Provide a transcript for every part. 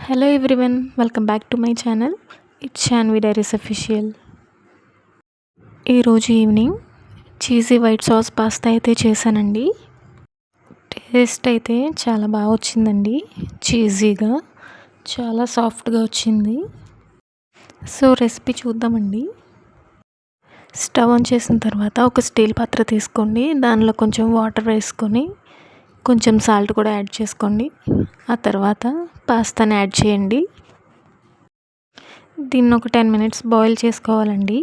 Hello everyone, welcome back to my channel. It's Shanvi Diaries Official. ఈరోజు evening cheesy white sauce pasta అయితే చేశానండి. Taste అయితే చాలా బాగా వచ్చిందండి. చీజీగా చాలా సాఫ్ట్గా వచ్చింది. సో రెసిపీ చూద్దామండి. స్టవ్ ఆన్ చేసిన తర్వాత ఒక స్టీల్ పాత్ర తీసుకోండి. దానిలో కొంచెం వాటర్ వేసుకొని కొంచెం సాల్ట్ కూడా యాడ్ చేసుకోండి. ఆ తర్వాత పాస్తాని యాడ్ చేయండి. దీన్ని ఒక 10 మినిట్స్ బాయిల్ చేసుకోవాలండి.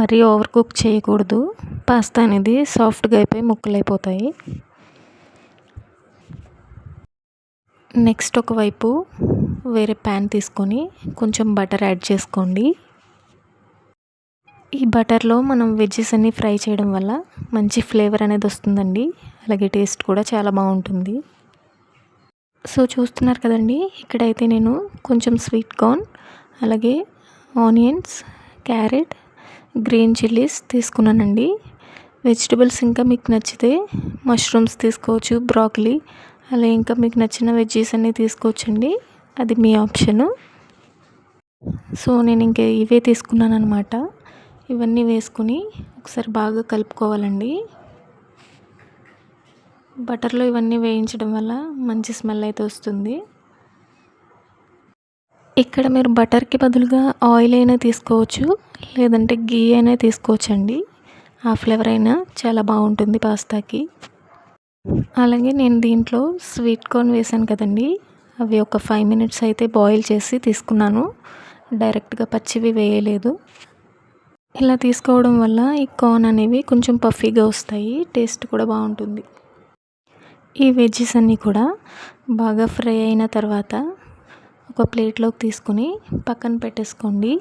మరీ ఓవర్ కుక్ చేయకూడదు. పాస్తా అనేది సాఫ్ట్గా అయిపోయి ముక్కలు అయిపోతాయి. నెక్స్ట్ ఒకవైపు వేరే ప్యాన్ తీసుకొని కొంచెం బటర్ యాడ్ చేసుకోండి. ఈ బటర్లో మనం వెజ్జెస్ అన్నీ ఫ్రై చేయడం వల్ల మంచి ఫ్లేవర్ అనేది వస్తుందండి. అలాగే టేస్ట్ కూడా చాలా బాగుంటుంది. సో చూస్తున్నారు కదండి, ఇక్కడైతే నేను కొంచెం స్వీట్ కార్న్, అలాగే ఆనియన్స్, క్యారెట్, గ్రీన్ చిల్లీస్ తీసుకున్నానండి. వెజిటబుల్స్ ఇంకా మీకు నచ్చితే మష్రూమ్స్ తీసుకోవచ్చు, బ్రాకలీ, అలాగే ఇంకా మీకు నచ్చిన వెజ్జీస్ అన్నీ తీసుకోవచ్చండి. అది మీ ఆప్షను. సో నేను ఇంకా ఇవే తీసుకున్నాను అనమాట. ఇవన్నీ వేసుకుని ఒకసారి బాగా కలుపుకోవాలండి. బటర్లో ఇవన్నీ వేయించడం వల్ల మంచి స్మెల్ అయితే వస్తుంది. ఇక్కడ మీరు బటర్కి బదులుగా ఆయిల్ అయినా తీసుకోవచ్చు, లేదంటే గీ అయినా తీసుకోవచ్చండి. ఆ ఫ్లేవర్ అయినా చాలా బాగుంటుంది పాస్తాకి. అలాగే నేను దీంట్లో స్వీట్ కార్న్ వేసాను కదండి, అవి ఒక 5 మినిట్స్ అయితే బాయిల్ చేసి తీసుకున్నాను. డైరెక్ట్గా పచ్చివి వేయలేదు. ఇలా తీసుకోవడం వల్ల ఈ కార్న్ అనేవి కొంచెం పఫీగా వస్తాయి. టేస్ట్ కూడా బాగుంటుంది. ఈ వెజ్జెస్ అన్నీ కూడా బాగా ఫ్రై అయిన తర్వాత ఒక ప్లేట్లోకి తీసుకుని పక్కన పెట్టేసుకోండి.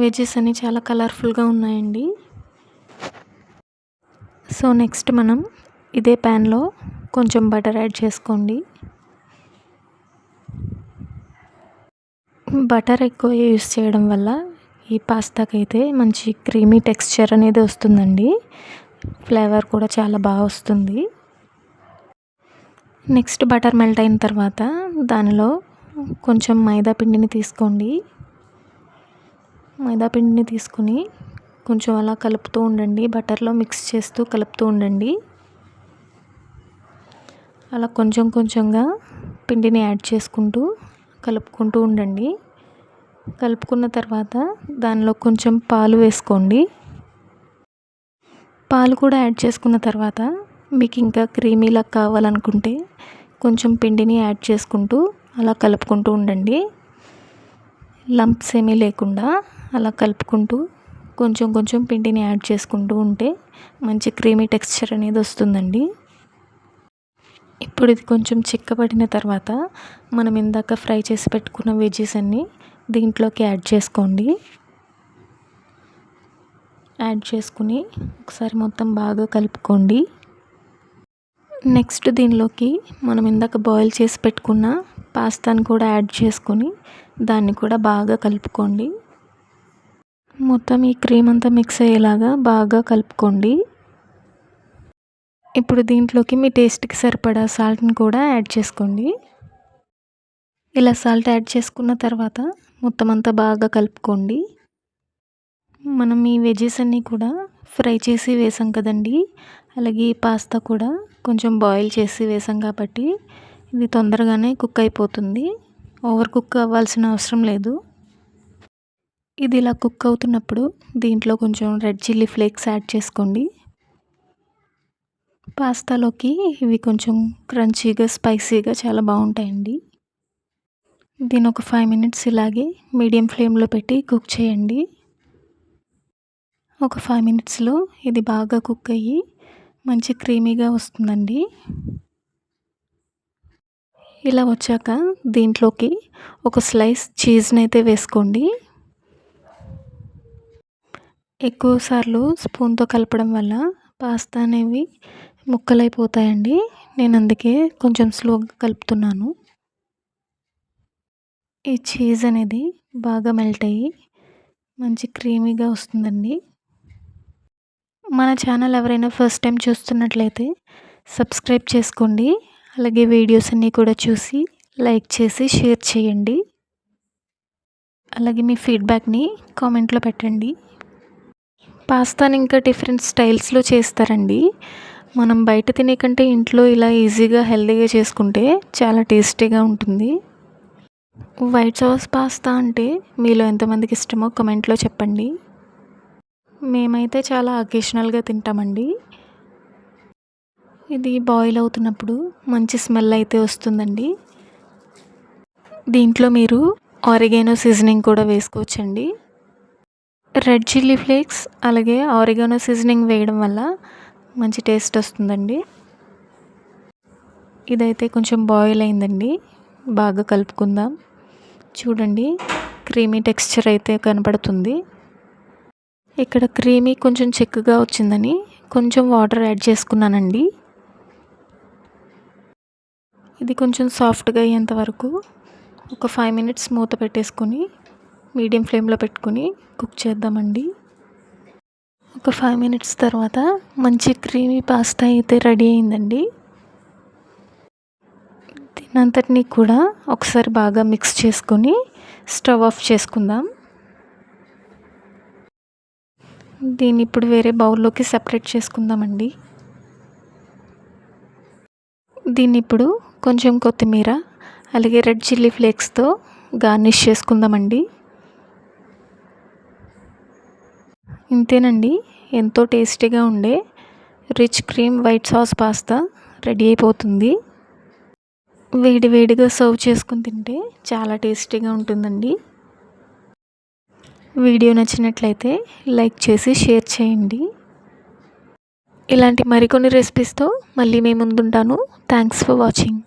వెజ్జెస్ అన్నీ చాలా కలర్ఫుల్గా ఉన్నాయండి. సో నెక్స్ట్ మనం ఇదే ప్యాన్లో కొంచెం బటర్ యాడ్ చేసుకోండి. బటర్ ఎక్కువ యూస్ చేయడం వల్ల ఈ పాస్తాకి అయితే మంచి క్రీమీ టెక్స్చర్ అనేది వస్తుందండి. ఫ్లేవర్ కూడా చాలా బాగా వస్తుంది. నెక్స్ట్ బటర్ మెల్ట్ అయిన తర్వాత దానిలో కొంచెం మైదా పిండిని తీసుకోండి. మైదా పిండిని తీసుకుని కొంచెం అలా కలుపుతూ ఉండండి. బటర్లో మిక్స్ చేస్తూ కలుపుతూ ఉండండి. అలా కొంచెం కొంచెంగా పిండిని యాడ్ చేసుకుంటూ కలుపుకుంటూ ఉండండి. కలుపుకున్న తర్వాత దానిలో కొంచెం పాలు వేసుకోండి. పాలు కూడా యాడ్ చేసుకున్న తర్వాత మీకు ఇంకా క్రీమీలా కావాలనుకుంటే కొంచెం పిండిని యాడ్ చేసుకుంటూ అలా కలుపుకుంటూ ఉండండి. లంప్స్ ఏమీ లేకుండా అలా కలుపుకుంటూ కొంచెం కొంచెం పిండిని యాడ్ చేసుకుంటూ ఉంటే మంచి క్రీమీ టెక్స్చర్ అనేది వస్తుందండి. ఇప్పుడు ఇది కొంచెం చిక్కబడిన తర్వాత మనం ఇందాక ఫ్రై చేసి పెట్టుకున్న వెజ్జెస్ అన్నీ దీంట్లోకి యాడ్ చేసుకోండి. యాడ్ చేసుకుని ఒకసారి మొత్తం బాగా కలుపుకోండి. నెక్స్ట్ దీనిలోకి మనం ఇందాక బాయిల్ చేసి పెట్టుకున్న పాస్తాను కూడా యాడ్ చేసుకొని దాన్ని కూడా బాగా కలుపుకోండి. మొత్తం ఈ క్రీమ్ అంతా మిక్స్ అయ్యేలాగా బాగా కలుపుకోండి. ఇప్పుడు దీంట్లోకి మీ టేస్ట్కి సరిపడా సాల్ట్ని కూడా యాడ్ చేసుకోండి. ఇలా సాల్ట్ యాడ్ చేసుకున్న తర్వాత మొత్తం అంతా బాగా కలుపుకోండి. మనం ఈ వెజ్జెస్ అన్నీ కూడా ఫ్రై చేసి వేసాం కదండి, అలాగే ఈ పాస్తా కూడా కొంచెం బాయిల్ చేసి వేసాం కాబట్టి ఇది తొందరగానే కుక్ అయిపోతుంది. ఓవర్ కుక్ అవ్వాల్సిన అవసరం లేదు. ఇది ఇలా కుక్ అవుతున్నప్పుడు దీంట్లో కొంచెం రెడ్ చిల్లీ ఫ్లేక్స్ యాడ్ చేసుకోండి. పాస్తాలోకి ఇవి కొంచెం క్రంచీగా, స్పైసీగా చాలా బాగుంటాయండి. దీన్ని ఒక 5 మినిట్స్ ఇలాగే మీడియం ఫ్లేమ్లో పెట్టి కుక్ చేయండి. ఒక 5 మినిట్స్లో ఇది బాగా కుక్ అయ్యి మంచి క్రీమీగా వస్తుందండి. ఇలా వచ్చాక దీంట్లోకి ఒక స్లైస్ చీజ్ని అయితే వేసుకోండి. ఎక్కువసార్లు స్పూన్తో కలపడం వల్ల పాస్తా అనేవి ముక్కలైపోతాయండి. నేను అందుకే కొంచెం స్లోగా కలుపుతున్నాను. ఈ చీజ్ అనేది బాగా మెల్ట్ అయ్యి మంచి క్రీమీగా వస్తుందండి. మన ఛానల్ ఎవరైనా ఫస్ట్ టైం చూస్తున్నట్లయితే సబ్స్క్రైబ్ చేసుకోండి. అలాగే వీడియోస్ అన్నీ కూడా చూసి లైక్ చేసి షేర్ చేయండి. అలాగే మీ ఫీడ్బ్యాక్ని కామెంట్లో పెట్టండి. పాస్తాని ఇంకా డిఫరెంట్ స్టైల్స్లో చేస్తారండి. మనం బయట తినే కంటే ఇంట్లో ఇలా ఈజీగా హెల్తీగా చేసుకుంటే చాలా టేస్టీగా ఉంటుంది. వైట్ సాస్ పాస్తా అంటే మీలో ఎంతమందికి ఇష్టమో కామెంట్లో చెప్పండి. మేమైతే చాలా అకేషనల్గా తింటామండి. ఇది బాయిల్ అవుతున్నప్పుడు మంచి స్మెల్ అయితే వస్తుందండి. దీంట్లో మీరు ఆరిగానో సీజనింగ్ కూడా వేసుకోవచ్చండి. రెడ్ చిల్లీ ఫ్లేక్స్ అలాగే ఆరిగానో సీజనింగ్ వేయడం వల్ల మంచి టేస్ట్ వస్తుందండి. ఇదైతే కొంచెం బాయిల్ అయిందండి. బాగా కలుపుకుందాం. చూడండి, క్రీమీ టెక్స్చర్ అయితే కనపడుతుంది. ఇక్కడ క్రీమీ కొంచెం చిక్కగా వచ్చిందని కొంచెం వాటర్ యాడ్ చేసుకున్నానండి. ఇది కొంచెం సాఫ్ట్గా అయ్యేంత వరకు ఒక 5 మినిట్స్ మూత పెట్టేసుకొని మీడియం ఫ్లేమ్లో పెట్టుకొని కుక్ చేద్దామండి. ఒక 5 మినిట్స్ తర్వాత మంచి క్రీమీ పాస్తా అయితే రెడీ అయిందండి. దీనంతటినీ కూడా ఒకసారి బాగా మిక్స్ చేసుకొని స్టవ్ ఆఫ్ చేసుకుందాం. దీన్ని ఇప్పుడు వేరే బౌల్లోకి సపరేట్ చేసుకుందామండి. దీన్ని ఇప్పుడు కొంచెం కొత్తిమీర అలాగే రెడ్ చిల్లీ ఫ్లేక్స్తో గార్నిష్ చేసుకుందామండి. ఇంతేనండి, ఎంతో టేస్టీగా ఉండే rich cream white sauce pasta ready అయిపోతుంది. వేడి వేడిగా సర్వ్ చేసుకుని తింటే చాలా టేస్టీగా ఉంటుందండి. వీడియో నచ్చినట్లయితే లైక్ చేసి షేర్ చేయండి. ఇలాంటి మరికొన్ని రెసిపీస్తో మళ్ళీ మీ ముందుంటాను. Thanks for watching.